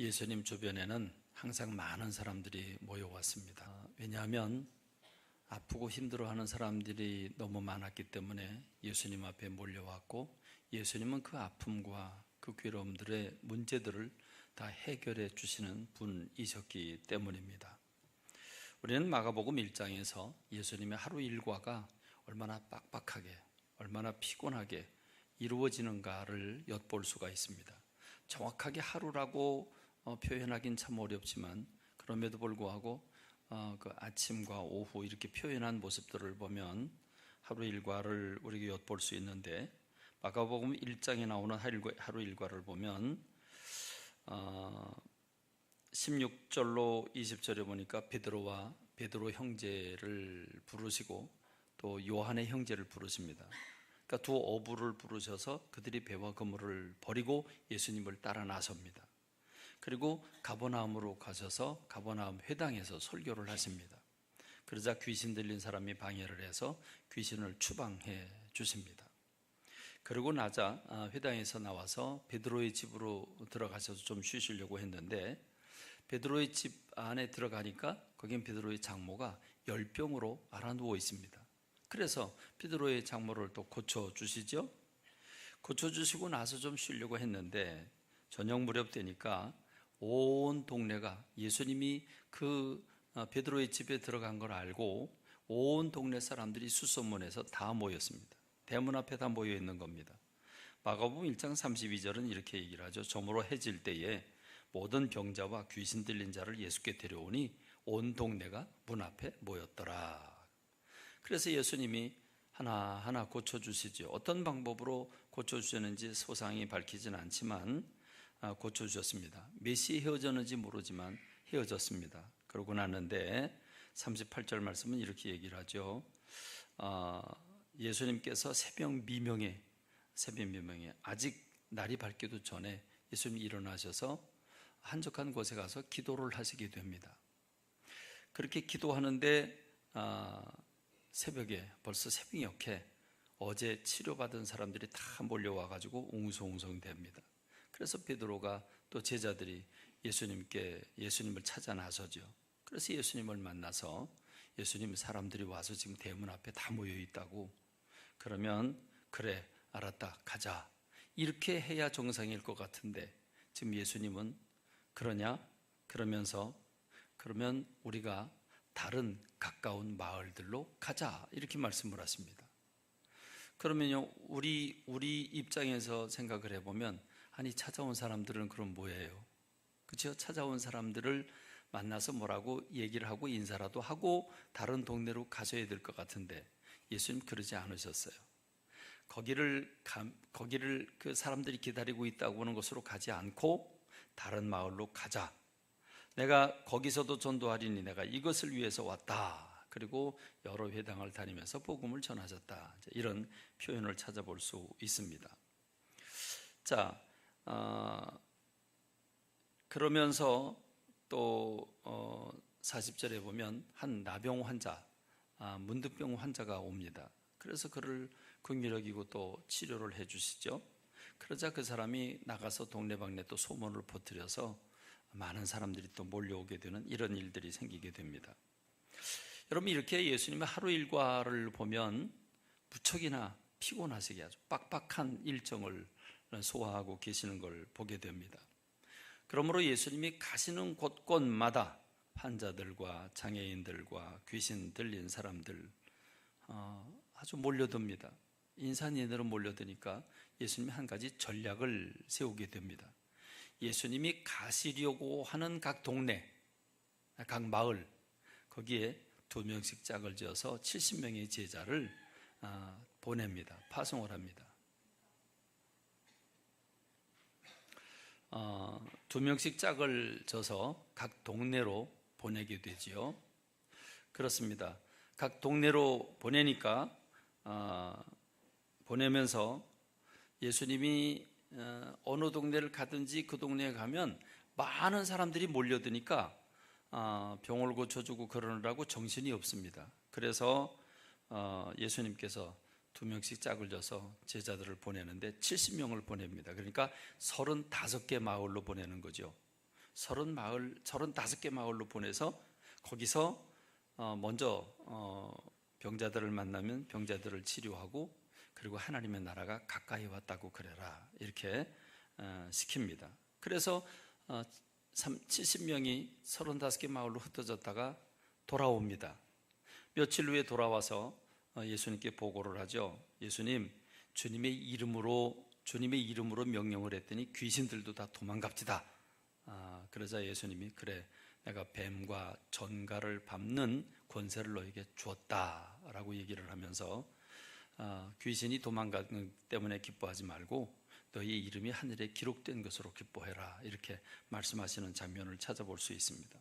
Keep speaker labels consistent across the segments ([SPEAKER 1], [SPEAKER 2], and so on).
[SPEAKER 1] 예수님 주변에는 항상 많은 사람들이 모여왔습니다. 왜냐하면 아프고 힘들어하는 사람들이 너무 많았기 때문에 예수님 앞에 몰려왔고, 예수님은 그 아픔과 그 괴로움들의 문제들을 다 해결해 주시는 분이셨기 때문입니다. 우리는 마가복음 1장에서 예수님의 하루 일과가 얼마나 빡빡하게, 얼마나 피곤하게 이루어지는가를 엿볼 수가 있습니다. 정확하게 하루라고 표현하긴 참 어렵지만, 그럼에도 불구하고 그 아침과 오후 이렇게 표현한 모습들을 보면 하루 일과를 우리가 엿볼 수 있는데, 마가복음 1장에 나오는 하루 일과를 보면 16절로 20절에 보니까 베드로 형제를 부르시고 또 요한의 형제를 부르십니다. 그러니까 두 어부를 부르셔서 그들이 배와 그물을 버리고 예수님을 따라 나섭니다. 그리고 가버나움으로 가셔서 가버나움 회당에서 설교를 하십니다. 그러자 귀신 들린 사람이 방해를 해서 귀신을 추방해 주십니다. 그리고 나자 회당에서 나와서 베드로의 집으로 들어가셔서 좀 쉬시려고 했는데, 베드로의 집 안에 들어가니까 거긴 베드로의 장모가 열병으로 알아누워 있습니다. 그래서 베드로의 장모를 또 고쳐주시죠. 고쳐주시고 나서 좀 쉬려고 했는데, 저녁 무렵 되니까 온 동네가 예수님이 그 베드로의 집에 들어간 걸 알고 온 동네 사람들이 수소문해서 다 모였습니다. 대문 앞에 다 모여 있는 겁니다. 마가복음 1장 32절은 이렇게 얘기를 하죠. 저물어 해질 때에 모든 병자와 귀신 들린 자를 예수께 데려오니 온 동네가 문 앞에 모였더라. 그래서 예수님이 하나하나 고쳐주시죠. 어떤 방법으로 고쳐주셨는지 소상히 밝히진 않지만 고쳐주셨습니다. 몇 시에 헤어졌는지 모르지만 헤어졌습니다. 그러고 났는데 38절 말씀은 이렇게 얘기를 하죠. 예수님께서 새벽 미명에 아직 날이 밝기도 전에 예수님이 일어나셔서 한적한 곳에 가서 기도를 하시게 됩니다. 그렇게 기도하는데 새벽에, 벌써 새벽녘에 어제 치료받은 사람들이 다 몰려와가지고 웅성웅성 됩니다. 그래서 베드로가 또 제자들이 예수님을 찾아 나서죠. 그래서 예수님을 만나서, 예수님, 사람들이 와서 지금 대문 앞에 다 모여 있다고. 그러면 그래, 알았다, 가자. 이렇게 해야 정상일 것 같은데 지금 예수님은 그러냐? 그러면서 그러면 우리가 다른 가까운 마을들로 가자, 이렇게 말씀을 하십니다. 그러면요, 우리 입장에서 생각을 해보면, 아니 찾아온 사람들은 그럼 뭐예요? 그렇죠? 찾아온 사람들을 만나서 뭐라고 얘기를 하고 인사라도 하고 다른 동네로 가셔야 될 것 같은데, 예수님 그러지 않으셨어요. 거기를 그 사람들이 기다리고 있다고 하는 곳으로 가지 않고 다른 마을로 가자. 내가 거기서도 전도하리니 내가 이것을 위해서 왔다. 그리고 여러 회당을 다니면서 복음을 전하셨다. 이런 표현을 찾아볼 수 있습니다. 자, 그러면서 또 40절에 보면 한 나병 환자, 문득병 환자가 옵니다. 그래서 그를 긍휼히 여기고 또 치료를 해주시죠. 그러자 그 사람이 나가서 동네방네 또 소문을 퍼뜨려서 많은 사람들이 또 몰려오게 되는 이런 일들이 생기게 됩니다. 여러분, 이렇게 예수님의 하루 일과를 보면 무척이나 피곤하시게 아주 빡빡한 일정을 소화하고 계시는 걸 보게 됩니다. 그러므로 예수님이 가시는 곳곳마다 환자들과 장애인들과 귀신 들린 사람들 아주 몰려듭니다. 인산인해로 몰려드니까 예수님이 한 가지 전략을 세우게 됩니다. 예수님이 가시려고 하는 각 동네, 각 마을, 거기에 2명씩 짝을 지어서 70명의 제자를 보냅니다. 파송을 합니다. 2명씩 짝을 져서 각 동네로 보내게 되지요. 그렇습니다. 각 동네로 보내니까 보내면서 예수님이 어느 동네를 가든지 그 동네에 가면 많은 사람들이 몰려드니까 병을 고쳐주고 그러느라고 정신이 없습니다. 그래서 예수님께서 2명씩 짝을 져서 제자들을 보내는데 70명을 보냅니다. 그러니까 35개 마을로 보내는 거죠. 35개 마을로 보내서 거기서 먼저 병자들을 만나면 병자들을 치료하고, 그리고 하나님의 나라가 가까이 왔다고 그래라, 이렇게 시킵니다. 그래서 70명이 35개 마을로 흩어졌다가 돌아옵니다. 며칠 후에 돌아와서 예수님께 보고를 하죠. 예수님, 주님의 이름으로 명령을 했더니 귀신들도 다 도망갑디다. 그러자 예수님이, 그래, 내가 뱀과 전갈을 밟는 권세를 너에게 주었다라고 얘기를 하면서 귀신이 도망가는 때문에 기뻐하지 말고 너희 이름이 하늘에 기록된 것으로 기뻐해라, 이렇게 말씀하시는 장면을 찾아볼 수 있습니다.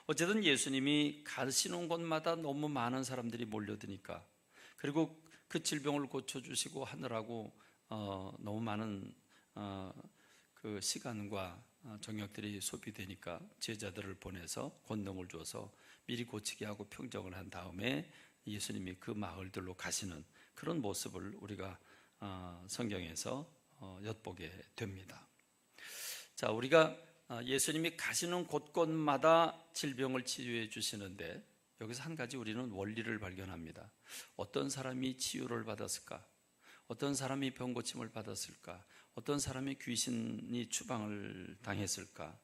[SPEAKER 1] 어쨌든 예수님이 가시는 곳마다 너무 많은 사람들이 몰려드니까, 그리고 그 질병을 고쳐주시고 하느라고 너무 많은 그 시간과 정력들이 소비되니까 제자들을 보내서 권능을 줘서 미리 고치게 하고 평정을 한 다음에 예수님이 그 마을들로 가시는 그런 모습을 우리가 성경에서 엿보게 됩니다. 자, 우리가 예수님이 가시는 곳곳마다 질병을 치유해 주시는데, 여기서 한 가지 우리는 원리를 발견합니다. 어떤 사람이 치유를 받았을까? 어떤 사람이 병 고침을 받았을까? 어떤 사람이 귀신이 추방을 당했을까?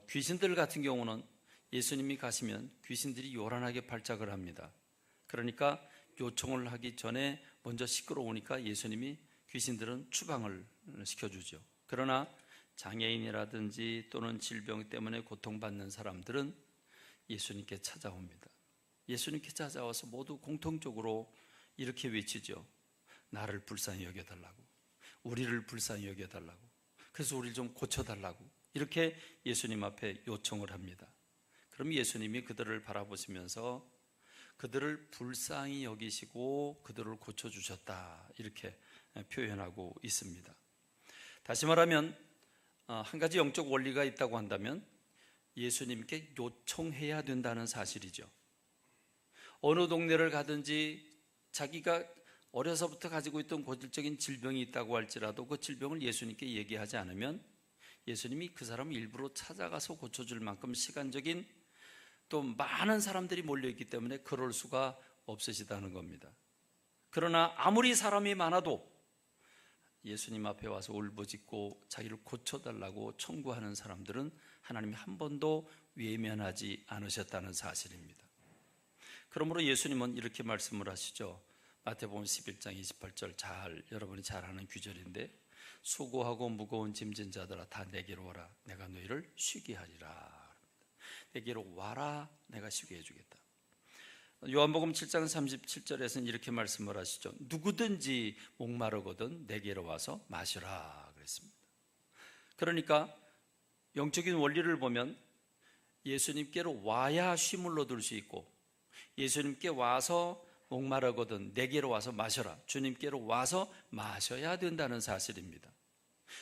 [SPEAKER 1] 귀신들 같은 경우는 예수님이 가시면 귀신들이 요란하게 발작을 합니다. 그러니까 요청을 하기 전에 먼저 시끄러우니까 예수님이 귀신들은 추방을 시켜주죠. 그러나 장애인이라든지 또는 질병 때문에 고통받는 사람들은 예수님께 찾아옵니다. 예수님께 찾아와서 모두 공통적으로 이렇게 외치죠. 나를 불쌍히 여겨달라고, 우리를 불쌍히 여겨달라고, 그래서 우리를 좀 고쳐달라고, 이렇게 예수님 앞에 요청을 합니다. 그럼 예수님이 그들을 바라보시면서 그들을 불쌍히 여기시고 그들을 고쳐주셨다, 이렇게 표현하고 있습니다. 다시 말하면 한 가지 영적 원리가 있다고 한다면 예수님께 요청해야 된다는 사실이죠. 어느 동네를 가든지 자기가 어려서부터 가지고 있던 고질적인 질병이 있다고 할지라도 그 질병을 예수님께 얘기하지 않으면 예수님이 그 사람을 일부러 찾아가서 고쳐줄 만큼 시간적인 또 많은 사람들이 몰려있기 때문에 그럴 수가 없으시다는 겁니다. 그러나 아무리 사람이 많아도 예수님 앞에 와서 울부짖고 자기를 고쳐달라고 청구하는 사람들은 하나님이 한 번도 외면하지 않으셨다는 사실입니다. 그러므로 예수님은 이렇게 말씀을 하시죠. 마태복음 11장 28절, 여러분이 잘 아는 규절인데, 수고하고 무거운 짐진 자들아 다 내게로 와라, 내가 너희를 쉬게 하리라. 내게로 와라, 내가 쉬게 해주겠다. 요한복음 7장 37절에서는 이렇게 말씀을 하시죠. 누구든지 목마르거든 내게로 와서 마시라 그랬습니다. 그러니까 영적인 원리를 보면 예수님께로 와야 쉼을 얻을 수 있고, 예수님께 와서 목마르거든 내게로 와서 마셔라, 주님께로 와서 마셔야 된다는 사실입니다.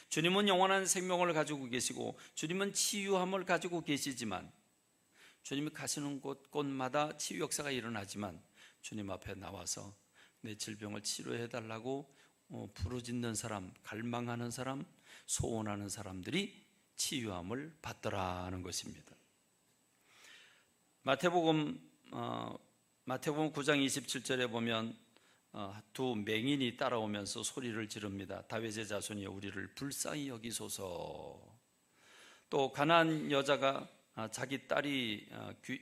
[SPEAKER 1] 주님은 영원한 생명을 가지고 계시고 주님은 치유함을 가지고 계시지만, 주님이 가시는 곳곳마다 치유 역사가 일어나지만 주님 앞에 나와서 내 질병을 치료해달라고 부르짖는 사람, 갈망하는 사람, 소원하는 사람들이 치유함을 받더라는 것입니다. 마태복음 9장 27절에 보면 두 맹인이 따라오면서 소리를 지릅니다. 다윗의 자손이여 우리를 불쌍히 여기소서. 또 가난한 여자가 자기 딸이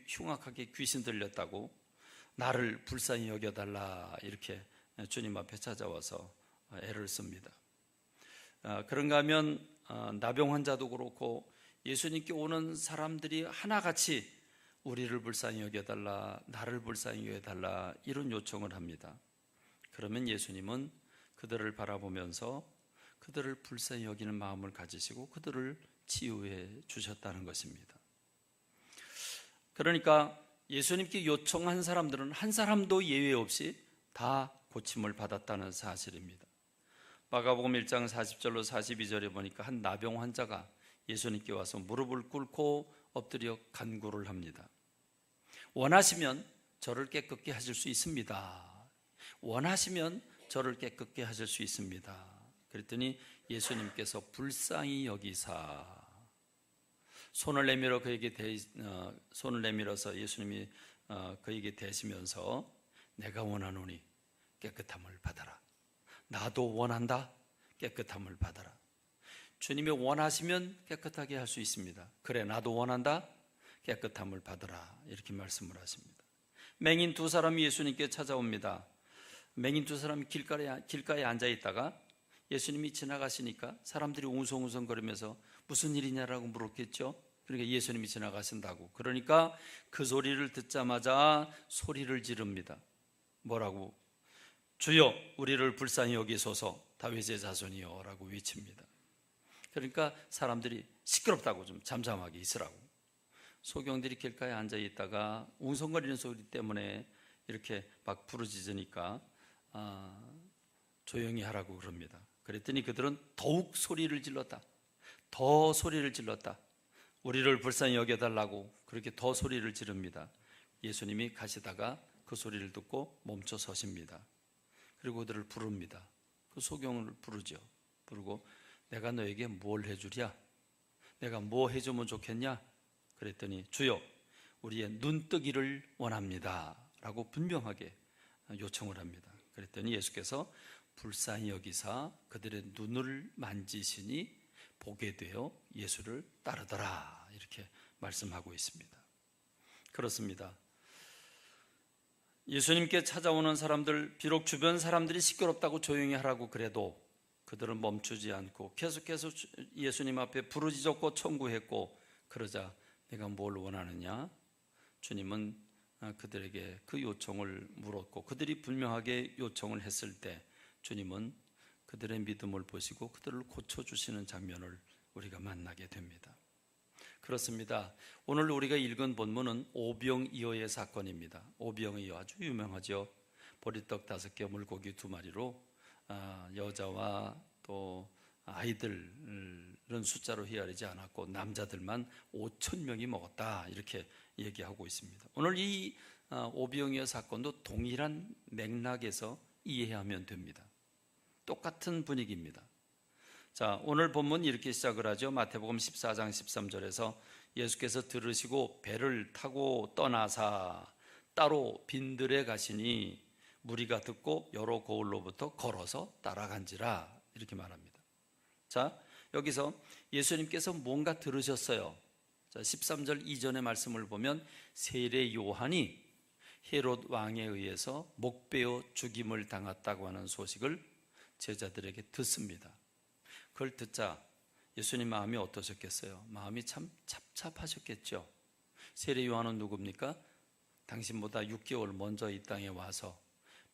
[SPEAKER 1] 흉악하게 귀신 들렸다고 나를 불쌍히 여겨달라, 이렇게 주님 앞에 찾아와서 애를 씁니다. 그런가 하면 나병 환자도 그렇고 예수님께 오는 사람들이 하나같이 우리를 불쌍히 여겨달라, 나를 불쌍히 여겨달라, 이런 요청을 합니다. 그러면 예수님은 그들을 바라보면서 그들을 불쌍히 여기는 마음을 가지시고 그들을 치유해 주셨다는 것입니다. 그러니까 예수님께 요청한 사람들은 한 사람도 예외 없이 다 고침을 받았다는 사실입니다. 마가복음 1장 40절로 42절에 보니까 한 나병 환자가 예수님께 와서 무릎을 꿇고 엎드려 간구를 합니다. 원하시면 저를 깨끗게 하실 수 있습니다. 원하시면 저를 깨끗게 하실 수 있습니다. 그랬더니 예수님께서 불쌍히 여기사, 손을 내밀어 손을 내밀어서 예수님이 그에게 대시면서 내가 원하노니 깨끗함을 받아라. 나도 원한다. 깨끗함을 받아라. 주님이 원하시면 깨끗하게 할 수 있습니다. 그래, 나도 원한다. 깨끗함을 받아라. 이렇게 말씀을 하십니다. 맹인 두 사람이 예수님께 찾아옵니다. 맹인 두 사람이 길가에 앉아 있다가 예수님이 지나가시니까 사람들이 웅성웅성거리면서 무슨 일이냐라고 물었겠죠. 그러니까 예수님이 지나가신다고. 그러니까 그 소리를 듣자마자 소리를 지릅니다. 뭐라고? 주여, 우리를 불쌍히 여기소서, 다윗의 자손이여 라고 외칩니다. 그러니까 사람들이 시끄럽다고 좀 잠잠하게 있으라고. 소경들이 길가에 앉아 있다가 웅성거리는 소리 때문에 이렇게 막 부르짖으니까 조용히 하라고 그럽니다. 그랬더니 그들은 더욱 소리를 질렀다. 더 소리를 질렀다. 우리를 불쌍히 여겨달라고 그렇게 더 소리를 지릅니다. 예수님이 가시다가 그 소리를 듣고 멈춰 서십니다. 그리고 그들을 부릅니다. 그 소경을 부르죠. 부르고 내가 너에게 뭘 해주랴? 내가 뭐 해주면 좋겠냐? 그랬더니 주여, 우리의 눈뜨기를 원합니다 라고 분명하게 요청을 합니다. 그랬더니 예수께서 불쌍히 여기사 그들의 눈을 만지시니 보게 되어 예수를 따르더라 이렇게 말씀하고 있습니다. 그렇습니다. 예수님께 찾아오는 사람들, 비록 주변 사람들이 시끄럽다고 조용히 하라고 그래도 그들은 멈추지 않고 계속해서 예수님 앞에 부르짖었고 청구했고, 그러자 내가 뭘 원하느냐? 주님은 그들에게 그 요청을 물었고 그들이 분명하게 요청을 했을 때 주님은 그들의 믿음을 보시고 그들을 고쳐주시는 장면을 우리가 만나게 됩니다. 그렇습니다. 오늘 우리가 읽은 본문은 오병이어의 사건입니다. 오병이어 아주 유명하죠. 보리떡 5개, 물고기 2마리로 여자와 또 아이들은 숫자로 헤아리지 않았고 남자들만 5,000명이 먹었다 이렇게 얘기하고 있습니다. 오늘 이 오병이어 사건도 동일한 맥락에서 이해하면 됩니다. 똑같은 분위기입니다. 자, 오늘 본문 이렇게 시작을 하죠. 마태복음 14장 13절에서 예수께서 들으시고 배를 타고 떠나사 따로 빈들에 가시니 무리가 듣고 여러 고을로부터 걸어서 따라간지라 이렇게 말합니다. 자, 여기서 예수님께서 뭔가 들으셨어요. 자, 13절 이전의 말씀을 보면 세례 요한이 헤롯 왕에 의해서 목베어 죽임을 당했다고 하는 소식을 제자들에게 듣습니다. 그걸 듣자 예수님 마음이 어떠셨겠어요? 마음이 참 찹찹하셨겠죠. 세례 요한은 누굽니까? 당신보다 6개월 먼저 이 땅에 와서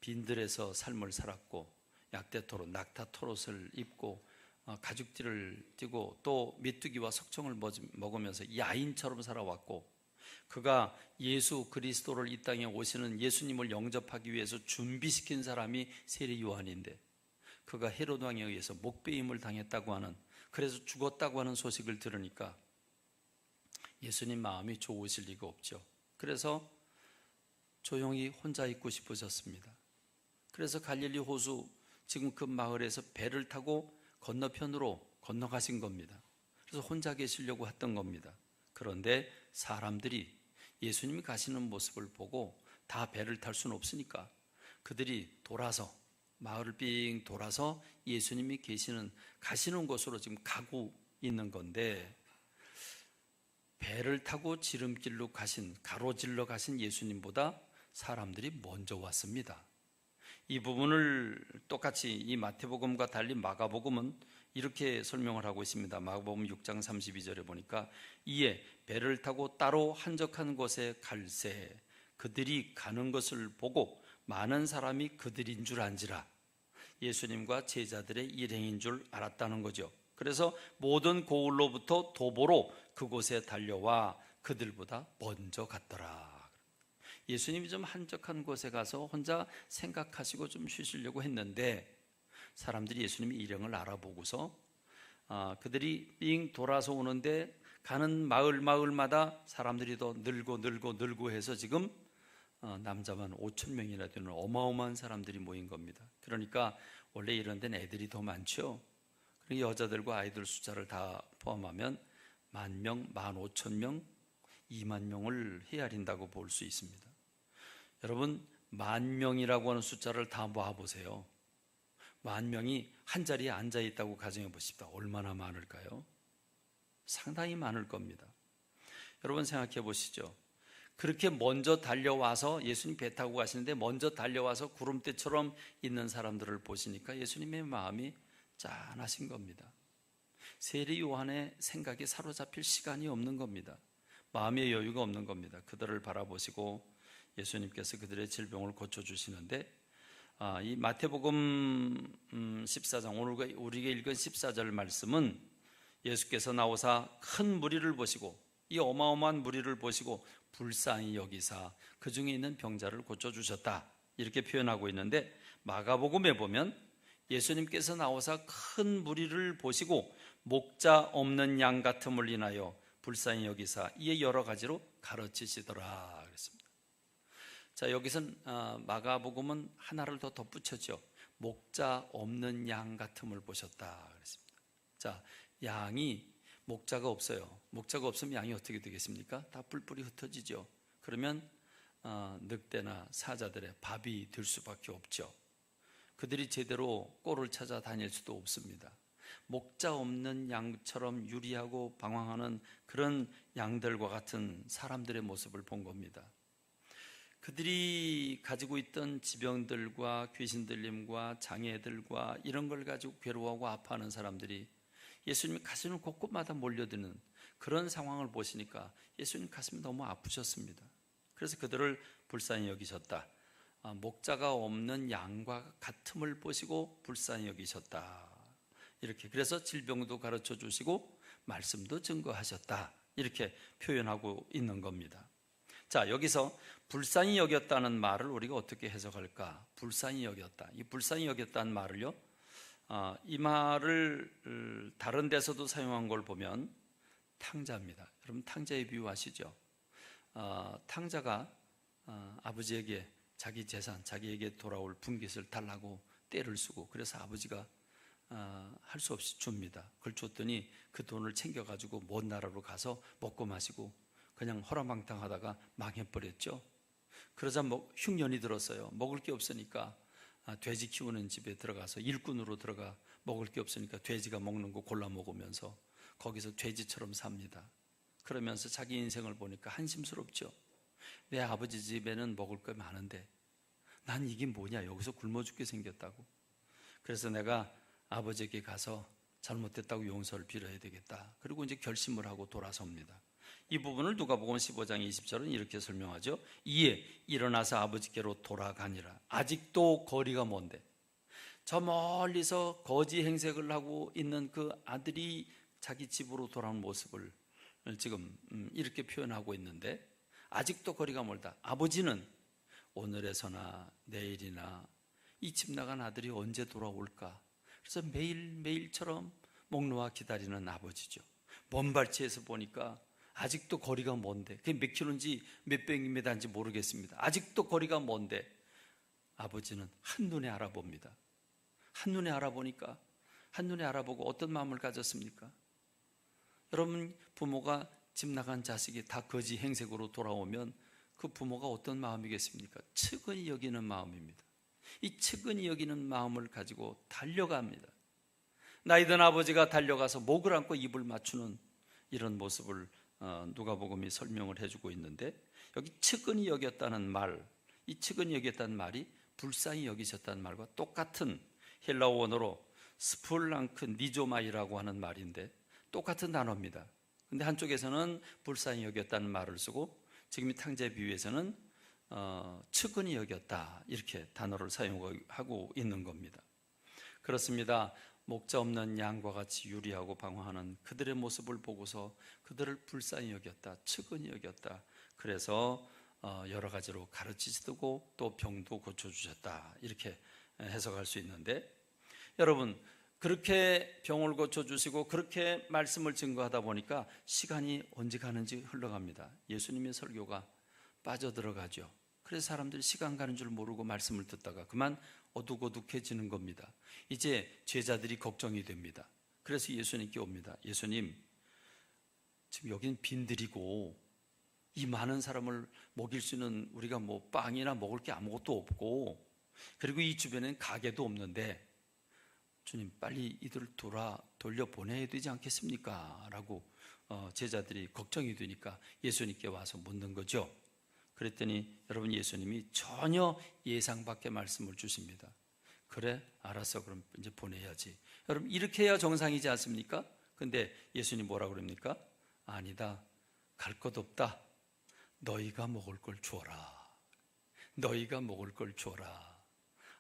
[SPEAKER 1] 빈들에서 삶을 살았고 약대토록 낙타토롯을 입고 가죽띠를 띠고 또 메뚜기와 석청을 먹으면서 야인처럼 살아왔고, 그가 예수 그리스도를 이 땅에 오시는 예수님을 영접하기 위해서 준비시킨 사람이 세례 요한인데, 그가 헤롯 왕에 의해서 목베임을 당했다고 하는, 그래서 죽었다고 하는 소식을 들으니까 예수님 마음이 좋으실 리가 없죠. 그래서 조용히 혼자 있고 싶으셨습니다. 그래서 갈릴리 호수 지금 그 마을에서 배를 타고 건너편으로 건너가신 겁니다. 그래서 혼자 계시려고 했던 겁니다. 그런데 사람들이 예수님이 가시는 모습을 보고 다 배를 탈 수는 없으니까 그들이 돌아서 마을을 삥 돌아서 예수님이 가시는 곳으로 지금 가고 있는 건데, 배를 타고 지름길로 가로질러 가신 예수님보다 사람들이 먼저 왔습니다. 이 부분을 똑같이 이 마태복음과 달리 마가복음은 이렇게 설명을 하고 있습니다. 마가복음 6장 32절에 보니까 이에 배를 타고 따로 한적한 곳에 갈새 그들이 가는 것을 보고 많은 사람이 그들인 줄 안지라. 예수님과 제자들의 일행인 줄 알았다는 거죠. 그래서 모든 고을로부터 도보로 그곳에 달려와 그들보다 먼저 갔더라. 예수님이 좀 한적한 곳에 가서 혼자 생각하시고 좀 쉬시려고 했는데 사람들이 예수님의 일행을 알아보고서 그들이 빙 돌아서 오는데 가는 마을마다 사람들이 더 늘고 해서 지금 남자만 5,000명이나 되는 어마어마한 사람들이 모인 겁니다. 그러니까 원래 이런 데는 애들이 더 많죠. 그리고 여자들과 아이들 숫자를 다 포함하면 10,000명, 15,000명, 20,000명을 헤아린다고 볼 수 있습니다. 여러분, 10,000명이라고 하는 숫자를 다 모아보세요. 10,000명이 한 자리에 앉아 있다고 가정해 보십시다. 얼마나 많을까요? 상당히 많을 겁니다. 여러분 생각해 보시죠. 그렇게 먼저 달려와서 예수님 배 타고 가시는데 먼저 달려와서 구름대처럼 있는 사람들을 보시니까 예수님의 마음이 짠하신 겁니다. 세리 요한의 생각에 사로잡힐 시간이 없는 겁니다. 마음의 여유가 없는 겁니다. 그들을 바라보시고 예수님께서 그들의 질병을 고쳐주시는데, 이 마태복음 14장, 오늘 우리가 읽은 14절 말씀은 예수께서 나오사 큰 무리를 보시고, 이 어마어마한 무리를 보시고 불쌍히 여기사 그 중에 있는 병자를 고쳐주셨다, 이렇게 표현하고 있는데, 마가복음에 보면 예수님께서 나오사 큰 무리를 보시고 목자 없는 양 같음을 인하여 불쌍히 여기사 이에 여러 가지로 가르치시더라 그랬습니다. 자, 여기선 마가복음은 하나를 더 덧붙였죠. 목자 없는 양 같음을 보셨다 그랬습니다. 자, 양이 목자가 없어요. 목자가 없으면 양이 어떻게 되겠습니까? 다 뿔뿔이 흩어지죠. 그러면 늑대나 사자들의 밥이 될 수밖에 없죠. 그들이 제대로 꼴을 찾아 다닐 수도 없습니다. 목자 없는 양처럼 유리하고 방황하는 그런 양들과 같은 사람들의 모습을 본 겁니다. 그들이 가지고 있던 지병들과 귀신 들림과 장애들과 이런 걸 가지고 괴로워하고 아파하는 사람들이 예수님 가시는 곳곳마다 몰려드는 그런 상황을 보시니까 예수님 가슴이 너무 아프셨습니다. 그래서 그들을 불쌍히 여기셨다. 목자가 없는 양과 같음을 보시고 불쌍히 여기셨다. 이렇게, 그래서 질병도 가르쳐 주시고 말씀도 증거하셨다, 이렇게 표현하고 있는 겁니다. 자, 여기서 불쌍히 여겼다는 말을 우리가 어떻게 해석할까? 불쌍히 여겼다. 이 불쌍히 여겼다는 말을요, 이 말을 다른 데서도 사용한 걸 보면 탕자입니다. 여러분, 탕자의 비유 아시죠? 탕자가 아버지에게 자기 재산, 자기에게 돌아올 분깃을 달라고 떼를 쓰고, 그래서 아버지가 할 수 없이 줍니다. 그걸 줬더니 그 돈을 챙겨가지고 먼 나라로 가서 먹고 마시고 그냥 허랑방탕하다가 망해버렸죠. 그러자 흉년이 들었어요. 먹을 게 없으니까 돼지 키우는 집에 들어가서 일꾼으로 들어가, 먹을 게 없으니까 돼지가 먹는 거 골라 먹으면서 거기서 돼지처럼 삽니다. 그러면서 자기 인생을 보니까 한심스럽죠. 내 아버지 집에는 먹을 거 많은데 난 이게 뭐냐, 여기서 굶어 죽게 생겼다고. 그래서 내가 아버지에게 가서 잘못됐다고 용서를 빌어야 되겠다. 그리고 이제 결심을 하고 돌아섭니다. 이 부분을 누가복음 15장 20절은 이렇게 설명하죠. 이에 일어나서 아버지께로 돌아가니라. 아직도 거리가 먼데, 저 멀리서 거지 행색을 하고 있는 그 아들이 자기 집으로 돌아온 모습을 지금 이렇게 표현하고 있는데, 아직도 거리가 멀다. 아버지는 오늘에서나 내일이나 이 집 나간 아들이 언제 돌아올까? 그래서 매일매일처럼 목 놓아 기다리는 아버지죠. 먼 발치에서 보니까 아직도 거리가 먼데, 그게 몇 킬로인지 몇 백미터인지 모르겠습니다. 아직도 거리가 먼데 아버지는 한눈에 알아봅니다. 한눈에 알아보니까, 한눈에 알아보고 어떤 마음을 가졌습니까? 여러분, 부모가 집 나간 자식이 다 거지 행색으로 돌아오면 그 부모가 어떤 마음이겠습니까? 측은히 여기는 마음입니다. 이 측은히 여기는 마음을 가지고 달려갑니다. 나이든 아버지가 달려가서 목을 안고 입을 맞추는 이런 모습을 누가복음이 설명을 해주고 있는데, 여기 측은히 여겼다는 말, 이 측은히 여겼다는 말이 불쌍히 여기셨다는 말과 똑같은 헬라어 원어로 스폴랑크 니조마이라고 하는 말인데 똑같은 단어입니다. 근데 한쪽에서는 불쌍히 여겼다는 말을 쓰고, 지금 이 탕자의 비유에서는 측은히 여겼다, 이렇게 단어를 사용하고 있는 겁니다. 그렇습니다. 목자 없는 양과 같이 유리하고 방황하는 그들의 모습을 보고서 그들을 불쌍히 여겼다, 측은히 여겼다. 그래서 여러 가지로 가르치시고 또 병도 고쳐주셨다, 이렇게 해석할 수 있는데, 여러분, 그렇게 병을 고쳐주시고 그렇게 말씀을 증거하다 보니까 시간이 언제 가는지 흘러갑니다. 예수님의 설교가 빠져들어가죠. 그래서 사람들이 시간 가는 줄 모르고 말씀을 듣다가 그만 어둑어둑해지는 겁니다. 이제 제자들이 걱정이 됩니다. 그래서 예수님께 옵니다. 예수님, 지금 여기는 빈들이고 이 많은 사람을 먹일 수 있는 우리가 뭐 빵이나 먹을 게 아무것도 없고, 그리고 이 주변에는 가게도 없는데 주님 빨리 이들을 돌려보내야 되지 않겠습니까? 라고 제자들이 걱정이 되니까 예수님께 와서 묻는 거죠. 그랬더니 여러분, 예수님이 전혀 예상 밖의 말씀을 주십니다. 그래, 알았어, 그럼 이제 보내야지. 여러분, 이렇게 해야 정상이지 않습니까? 근데 예수님 뭐라고 그럽니까? 아니다, 갈 것 없다. 너희가 먹을 걸 주어라. 너희가 먹을 걸 주어라.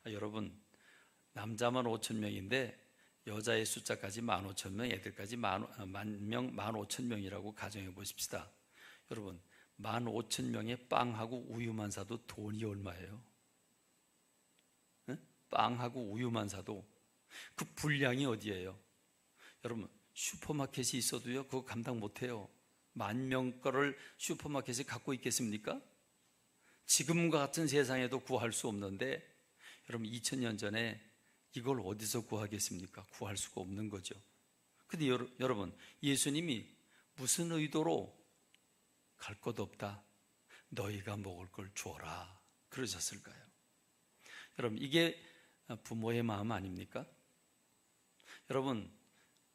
[SPEAKER 1] 여러분, 남자만 5천 명인데 여자의 숫자까지 15,000명, 애들까지 15,000명이라고 가정해 보십시다. 여러분, 15,000명의 빵하고 우유만 사도 돈이 얼마예요? 빵하고 우유만 사도 그 분량이 어디예요? 여러분, 슈퍼마켓이 있어도요 그거 감당 못해요. 10,000명 거를 슈퍼마켓이 갖고 있겠습니까? 지금과 같은 세상에도 구할 수 없는데 여러분, 2000년 전에 이걸 어디서 구하겠습니까? 구할 수가 없는 거죠. 근데 여러분, 예수님이 무슨 의도로 갈 것 없다, 너희가 먹을 걸 주어라 그러셨을까요? 여러분, 이게 부모의 마음 아닙니까? 여러분,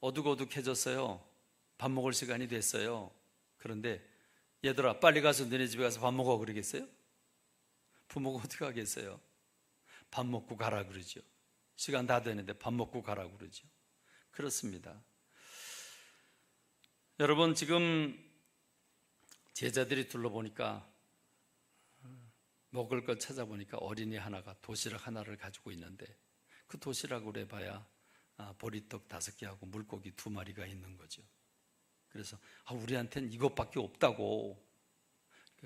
[SPEAKER 1] 어둑어둑해졌어요. 밥 먹을 시간이 됐어요. 그런데 얘들아 빨리 가서 너네 집에 가서 밥 먹어 그러겠어요? 부모가 어떻게 하겠어요? 밥 먹고 가라 그러죠. 시간 다 되는데 밥 먹고 가라 그러죠. 그렇습니다. 여러분, 지금 제자들이 둘러보니까 먹을 것 찾아보니까 어린이 하나가 도시락 하나를 가지고 있는데 그 도시락으로 해봐야 보리떡 5개하고 물고기 2마리가 있는 거죠. 그래서 우리한테는 이것밖에 없다고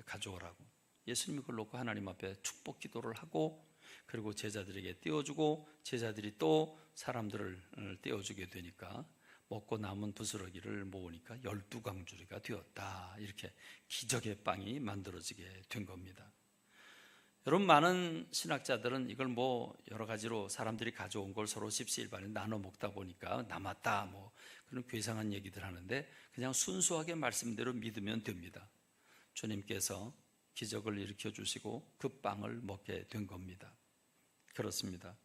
[SPEAKER 1] 가져오라고. 예수님이 그걸 놓고 하나님 앞에 축복 기도를 하고, 그리고 제자들에게 떼어주고, 제자들이 또 사람들을 떼어주게 되니까 먹고 남은 부스러기를 모으니까 12강주리가 되었다. 이렇게 기적의 빵이 만들어지게 된 겁니다. 여러분, 많은 신학자들은 이걸 뭐 여러 가지로 사람들이 가져온 걸 서로 십시일반에 나눠 먹다 보니까 남았다, 뭐 그런 괴상한 얘기들 하는데 그냥 순수하게 말씀대로 믿으면 됩니다. 주님께서 기적을 일으켜 주시고 그 빵을 먹게 된 겁니다. 그렇습니다.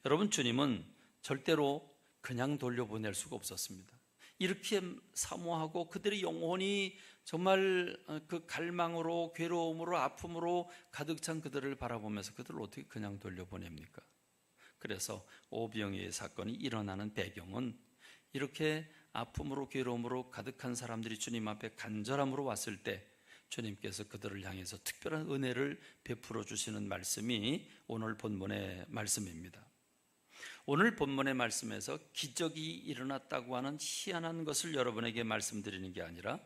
[SPEAKER 1] 여러분, 주님은 절대로 그냥 돌려보낼 수가 없었습니다. 이렇게 사모하고 그들의 영혼이 정말 그 갈망으로, 괴로움으로, 아픔으로 가득 찬 그들을 바라보면서 그들을 어떻게 그냥 돌려보냅니까? 그래서 오병이어의 사건이 일어나는 배경은 이렇게 아픔으로, 괴로움으로 가득한 사람들이 주님 앞에 간절함으로 왔을 때 주님께서 그들을 향해서 특별한 은혜를 베풀어 주시는 말씀이 오늘 본문의 말씀입니다. 오늘 본문의 말씀에서 기적이 일어났다고 하는 희한한 것을 여러분에게 말씀드리는 게 아니라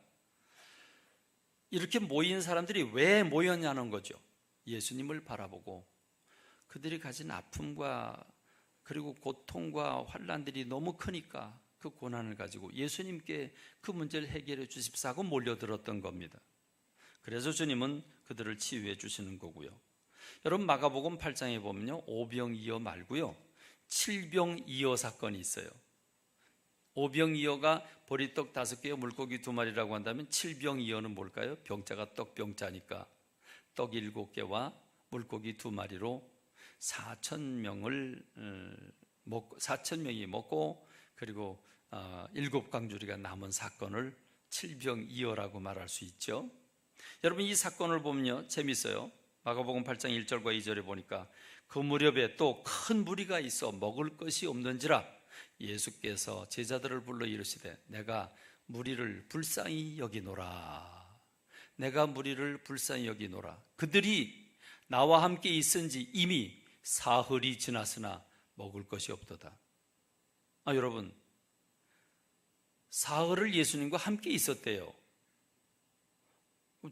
[SPEAKER 1] 이렇게 모인 사람들이 왜 모였냐는 거죠. 예수님을 바라보고 그들이 가진 아픔과 그리고 고통과 환난들이 너무 크니까 그 고난을 가지고 예수님께 그 문제를 해결해 주십사고 몰려들었던 겁니다. 그래서 주님은 그들을 치유해 주시는 거고요. 여러분, 마가복음 8장에 보면요, 오병이어 말고요 7병이어 사건이 있어요. 오병이어가 보리떡 5개와 물고기 2마리라고 한다면 7병이어는 뭘까요? 병자가 떡병자니까 떡 7개와 물고기 2마리로 4,000명이 먹고 그리고 7강주리가 남은 사건을 7병이어라고 말할 수 있죠. 여러분, 이 사건을 보면요 재밌어요. 마가복음 8장 1절과 2절에 보니까 그 무렵에 또 큰 무리가 있어 먹을 것이 없는지라 예수께서 제자들을 불러 이르시되 내가 무리를 불쌍히 여기노라. 내가 무리를 불쌍히 여기노라. 그들이 나와 함께 있은지 이미 사흘이 지났으나 먹을 것이 없도다. 여러분, 사흘을 예수님과 함께 있었대요.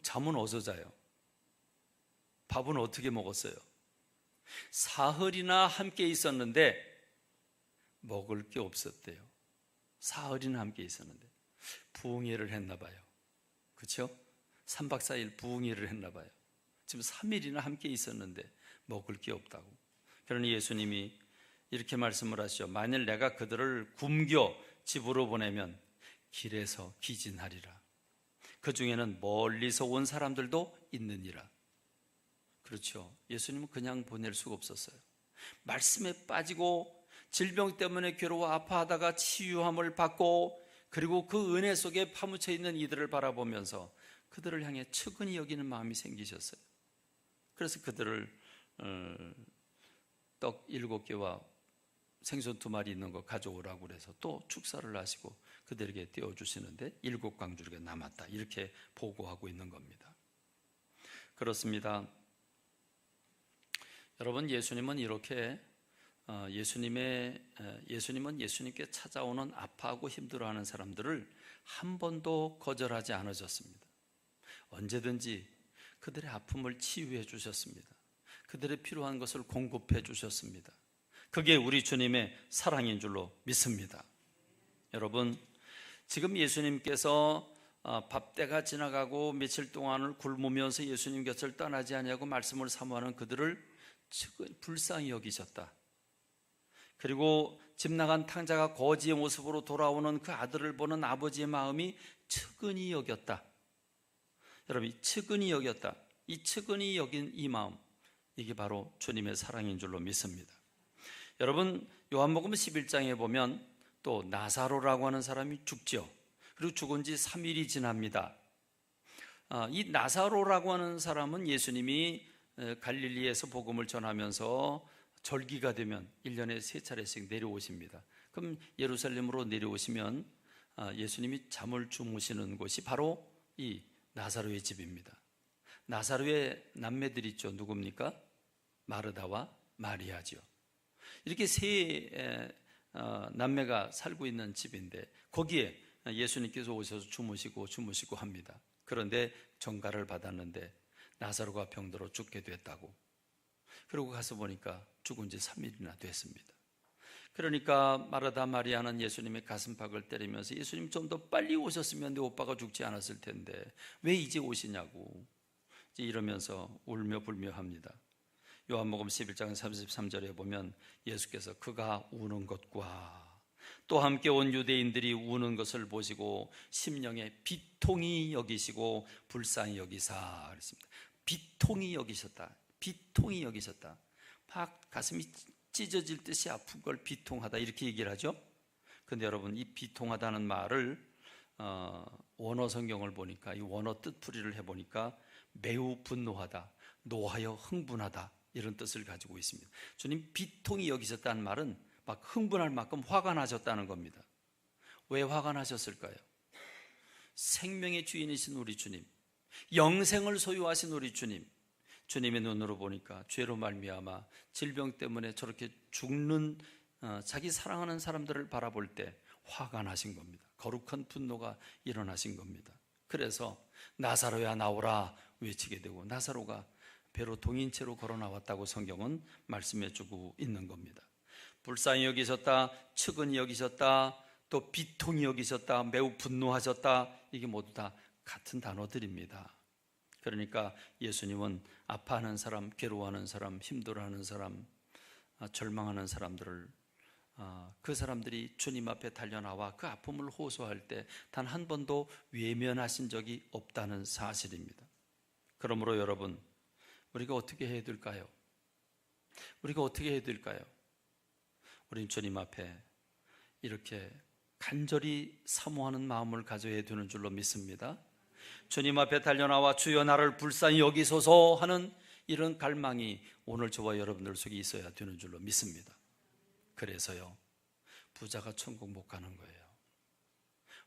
[SPEAKER 1] 잠은 어디서 자요? 밥은 어떻게 먹었어요? 사흘이나 함께 있었는데 먹을 게 없었대요. 사흘이나 함께 있었는데 부흥회를 했나 봐요. 그렇죠? 3박 4일 부흥회를 했나 봐요. 지금 3일이나 함께 있었는데 먹을 게 없다고. 그러니 예수님이 이렇게 말씀을 하시죠. 만일 내가 그들을 굶겨 집으로 보내면 길에서 기진하리라. 그 중에는 멀리서 온 사람들도 있느니라. 그렇죠. 예수님은 그냥 보낼 수가 없었어요. 말씀에 빠지고 질병 때문에 괴로워 아파하다가 치유함을 받고, 그리고 그 은혜 속에 파묻혀 있는 이들을 바라보면서 그들을 향해 측은히 여기는 마음이 생기셨어요. 그래서 그들을 떡 7개와 생선 2마리 있는 거 가져오라고 그래서 또 축사를 하시고 그들에게 떼어주시는데 7광주리가 남았다, 이렇게 보고하고 있는 겁니다. 그렇습니다. 여러분, 예수님은 이렇게 예수님은 예수님께 찾아오는 아파하고 힘들어하는 사람들을 한 번도 거절하지 않으셨습니다. 언제든지 그들의 아픔을 치유해 주셨습니다. 그들의 필요한 것을 공급해 주셨습니다. 그게 우리 주님의 사랑인 줄로 믿습니다. 여러분, 지금 예수님께서 밥때가 지나가고 며칠 동안을 굶으면서 예수님 곁을 떠나지 아니하고 말씀을 사모하는 그들을 불쌍히 여기셨다. 그리고 집 나간 탕자가 거지의 모습으로 돌아오는 그 아들을 보는 아버지의 마음이 측은히 여겼다. 여러분, 이 측은히 여겼다, 이 측은히 여긴 이 마음, 이게 바로 주님의 사랑인 줄로 믿습니다. 여러분, 요한복음 11장에 보면 또 나사로라고 하는 사람이 죽죠. 그리고 죽은 지 3일이 지납니다. 이 나사로라고 하는 사람은 예수님이 갈릴리에서 복음을 전하면서 절기가 되면 1년에 3차례씩 내려오십니다. 그럼 예루살렘으로 내려오시면 예수님이 잠을 주무시는 곳이 바로 이 나사로의 집입니다. 나사로의 남매들이 있죠. 누굽니까? 마르다와 마리아죠. 이렇게 세 남매가 살고 있는 집인데 거기에 예수님께서 오셔서 주무시고 합니다. 그런데 전가를 받았는데 나사로가 병들어 죽게 됐다고. 그리고 가서 보니까 죽은 지 3일이나 됐습니다. 그러니까 마르다 마리아는 예수님의 가슴팍을 때리면서 예수님 좀 더 빨리 오셨으면 내 오빠가 죽지 않았을 텐데 왜 이제 오시냐고 이러면서 울며 불며 합니다. 요한복음 11장 33절에 보면 예수께서 그가 우는 것과 또 함께 온 유대인들이 우는 것을 보시고 심령에 비통히 여기시고 불쌍히 여기사 그랬습니다. 비통히 여기셨다. 비통히 여기셨다. 막 가슴이 찢어질 듯이 아픈 걸 비통하다, 이렇게 얘기를 하죠. 근데 여러분, 이 비통하다는 말을 원어 성경을 보니까, 이 원어 뜻풀이를 해보니까 매우 분노하다, 노하여 흥분하다, 이런 뜻을 가지고 있습니다. 주님 비통히 여기셨다는 말은 막 흥분할 만큼 화가 나셨다는 겁니다. 왜 화가 나셨을까요? 생명의 주인이신 우리 주님, 영생을 소유하신 우리 주님, 주님의 눈으로 보니까 죄로 말미암아 질병 때문에 저렇게 죽는 자기 사랑하는 사람들을 바라볼 때 화가 나신 겁니다. 거룩한 분노가 일어나신 겁니다. 그래서 나사로야 나오라 외치게 되고, 나사로가 배로 동인체로 걸어 나왔다고 성경은 말씀해 주고 있는 겁니다. 불쌍히 여기셨다, 측은히 여기셨다, 또 비통히 여기셨다, 매우 분노하셨다, 이게 모두 다 같은 단어들입니다. 그러니까 예수님은 아파하는 사람, 괴로워하는 사람, 힘들어하는 사람, 절망하는 사람들을 그 사람들이 주님 앞에 달려나와 그 아픔을 호소할 때 단 한 번도 외면하신 적이 없다는 사실입니다. 그러므로 여러분, 우리가 어떻게 해야 될까요? 우리가 어떻게 해야 될까요? 우린 주님 앞에 이렇게 간절히 사모하는 마음을 가져야 되는 줄로 믿습니다. 주님 앞에 달려나와 주여 나를 불쌍히 여기소서 하는 이런 갈망이 오늘 저와 여러분들 속에 있어야 되는 줄로 믿습니다. 그래서요, 부자가 천국 못 가는 거예요.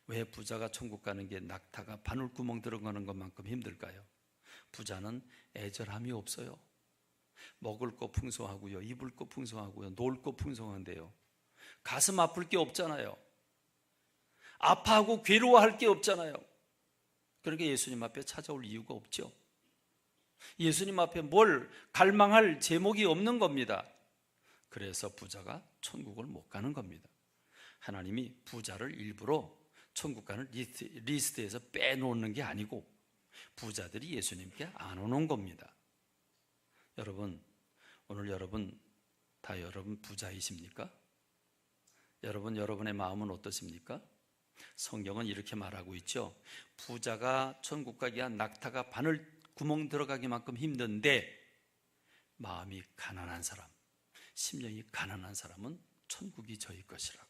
[SPEAKER 1] 왜 부자가 천국 가는 게 낙타가 바늘구멍 들어가는 것만큼 힘들까요? 부자는 애절함이 없어요. 먹을 거 풍성하고요, 입을 거 풍성하고요, 놀 거 풍성한데요, 가슴 아플 게 없잖아요. 아파하고 괴로워할 게 없잖아요. 그러니까 예수님 앞에 찾아올 이유가 없죠. 예수님 앞에 뭘 갈망할 제목이 없는 겁니다. 그래서 부자가 천국을 못 가는 겁니다. 하나님이 부자를 일부러 천국 가는 리스트에서 빼놓는 게 아니고 부자들이 예수님께 안 오는 겁니다. 여러분, 오늘 여러분 다 여러분 부자이십니까? 여러분, 여러분의 마음은 어떠십니까? 성경은 이렇게 말하고 있죠. 부자가 천국 가기야 낙타가 바늘 구멍 들어가기만큼 힘든데 마음이 가난한 사람, 심령이 가난한 사람은 천국이 저희 것이라고.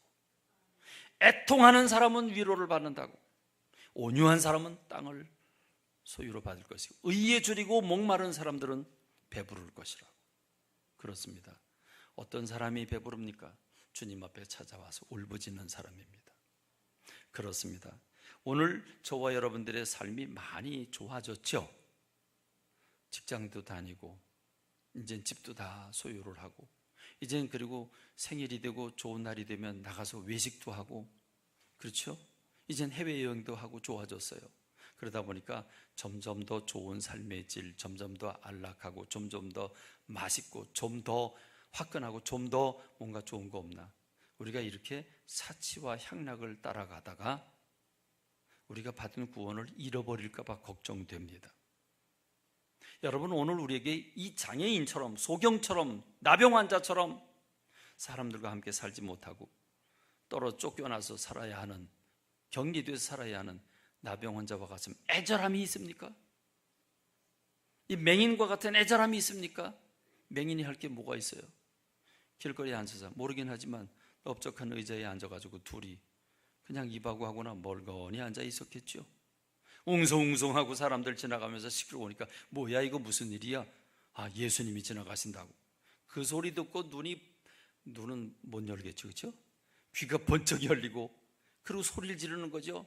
[SPEAKER 1] 애통하는 사람은 위로를 받는다고. 온유한 사람은 땅을 소유로 받을 것이고, 의에 줄이고 목마른 사람들은 배부를 것이라고. 그렇습니다. 어떤 사람이 배부릅니까? 주님 앞에 찾아와서 울부짖는 사람입니다. 그렇습니다. 오늘 저와 여러분들의 삶이 많이 좋아졌죠. 직장도 다니고 이젠 집도 다 소유를 하고, 이젠 그리고 생일이 되고 좋은 날이 되면 나가서 외식도 하고, 그렇죠? 이젠 해외여행도 하고 좋아졌어요. 그러다 보니까 점점 더 좋은 삶의 질, 점점 더 안락하고, 점점 더 맛있고, 좀 더 화끈하고, 좀 더 뭔가 좋은 거 없나? 우리가 이렇게 사치와 향락을 따라가다가 우리가 받은 구원을 잃어버릴까 봐 걱정됩니다. 여러분, 오늘 우리에게 이 장애인처럼, 소경처럼, 나병 환자처럼 사람들과 함께 살지 못하고 떨어 쫓겨나서 살아야 하는, 격리돼서 살아야 하는 나병 환자와 같은 애절함이 있습니까? 이 맹인과 같은 애절함이 있습니까? 맹인이 할 게 뭐가 있어요? 길거리에 앉아서, 모르긴 하지만 넓적한 의자에 앉아가지고 둘이 그냥 입하고 하거나 멀거니 앉아 있었겠죠. 웅성웅성하고 사람들 지나가면서 시끄러우니까 뭐야 이거 무슨 일이야? 아, 예수님이 지나가신다고. 그 소리 듣고 눈은 못 열겠죠, 그렇죠? 귀가 번쩍 열리고, 그리고 소리를 지르는 거죠.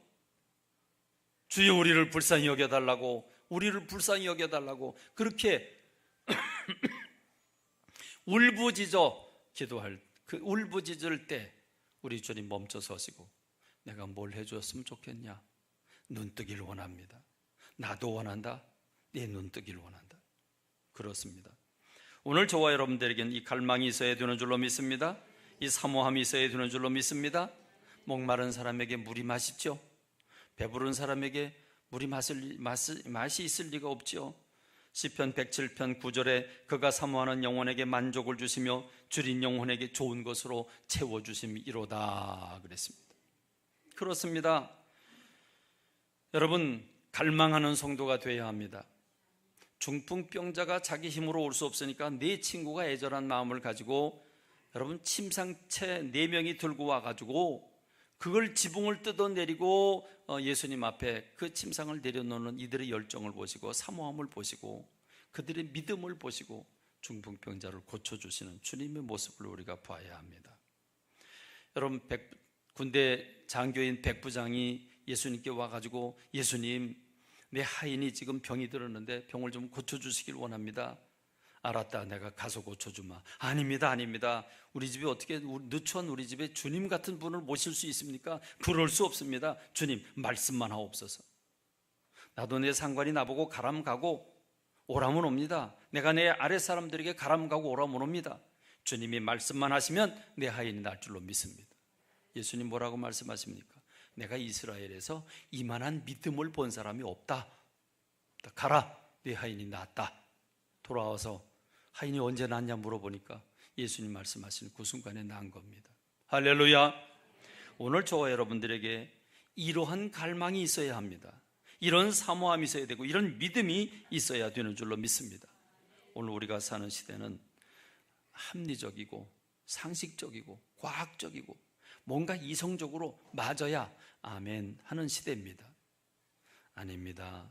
[SPEAKER 1] 주여 우리를 불쌍히 여겨달라고, 우리를 불쌍히 여겨달라고. 그렇게 울부짖어 기도할, 그 울부짖을 때 우리 주님 멈춰 서시고, 내가 뭘 해줬으면 좋겠냐? 눈뜨기를 원합니다. 나도 원한다. 내 눈뜨기를 원한다. 그렇습니다. 오늘 저와 여러분들에게는 이 갈망이 있어야 되는 줄로 믿습니다. 이 사모함이 있어야 되는 줄로 믿습니다. 목마른 사람에게 물이 맛있죠. 배부른 사람에게 물이 맛이 있을 리가 없지요. 시편 107편 9절에 그가 사모하는 영혼에게 만족을 주시며 줄인 영혼에게 좋은 것으로 채워주심이로다 그랬습니다. 그렇습니다. 여러분, 갈망하는 성도가 되어야 합니다. 중풍병자가 자기 힘으로 올 수 없으니까 내 친구가 애절한 마음을 가지고, 여러분, 침상채 4명이 들고 와가지고 그걸 지붕을 뜯어내리고 예수님 앞에 그 침상을 내려놓는 이들의 열정을 보시고, 사모함을 보시고, 그들의 믿음을 보시고 중풍병자를 고쳐주시는 주님의 모습을 우리가 봐야 합니다. 여러분, 군대 장교인 백부장이 예수님께 와가지고, 예수님, 내 하인이 지금 병이 들었는데 병을 좀 고쳐주시길 원합니다. 알았다, 내가 가서 고쳐주마. 아닙니다, 아닙니다. 우리 집에 어떻게, 누추한 우리 집에 주님 같은 분을 모실 수 있습니까? 그럴 수 없습니다. 주님, 말씀만 하옵소서. 나도 내 상관이 나보고 가람 가고 오라면 옵니다. 내가 내 아랫 사람들에게 가람 가고 오라면 옵니다. 주님이 말씀만 하시면 내 하인이 날 줄로 믿습니다. 예수님 뭐라고 말씀하십니까? 내가 이스라엘에서 이만한 믿음을 본 사람이 없다. 가라, 내 하인이 낫다. 돌아와서 하인이 언제 낫냐 물어보니까 예수님 말씀하신 그 순간에 난 겁니다. 할렐루야. 오늘 저와 여러분들에게 이러한 갈망이 있어야 합니다. 이런 사모함이 있어야 되고, 이런 믿음이 있어야 되는 줄로 믿습니다. 오늘 우리가 사는 시대는 합리적이고 상식적이고 과학적이고 뭔가 이성적으로 맞아야 아멘 하는 시대입니다. 아닙니다.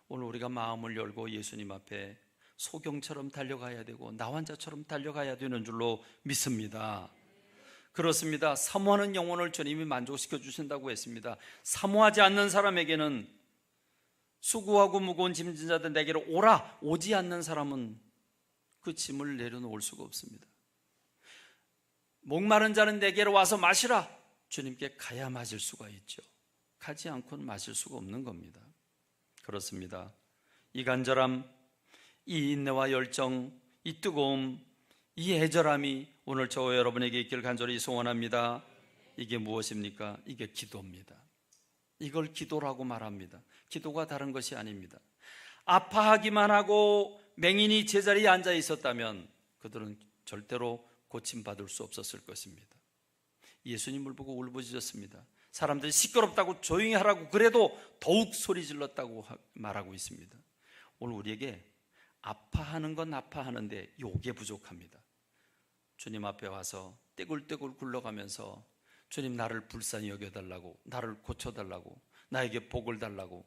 [SPEAKER 1] 오늘 우리가 마음을 열고 예수님 앞에 소경처럼 달려가야 되고 나환자처럼 달려가야 되는 줄로 믿습니다. 그렇습니다. 사모하는 영혼을 주님이 만족시켜 주신다고 했습니다. 사모하지 않는 사람에게는, 수고하고 무거운 짐진 자들 내게로 오라, 오지 않는 사람은 그 짐을 내려놓을 수가 없습니다. 목마른 자는 내게로 와서 마시라, 주님께 가야 마실 수가 있죠. 가지 않고는 마실 수가 없는 겁니다. 그렇습니다. 이 간절함, 이 인내와 열정, 이 뜨거움, 이 애절함이 오늘 저와 여러분에게 있기를 간절히 소원합니다. 이게 무엇입니까? 이게 기도입니다. 이걸 기도라고 말합니다. 기도가 다른 것이 아닙니다. 아파하기만 하고 맹인이 제자리에 앉아 있었다면 그들은 절대로 고침받을 수 없었을 것입니다. 예수님을 보고 울부짖었습니다. 사람들이 시끄럽다고 조용히 하라고 그래도 더욱 소리 질렀다고 말하고 있습니다. 오늘 우리에게 아파하는 건 아파하는데 요게 부족합니다. 주님 앞에 와서 떼굴떼굴 굴러가면서 주님 나를 불쌍히 여겨달라고, 나를 고쳐달라고, 나에게 복을 달라고,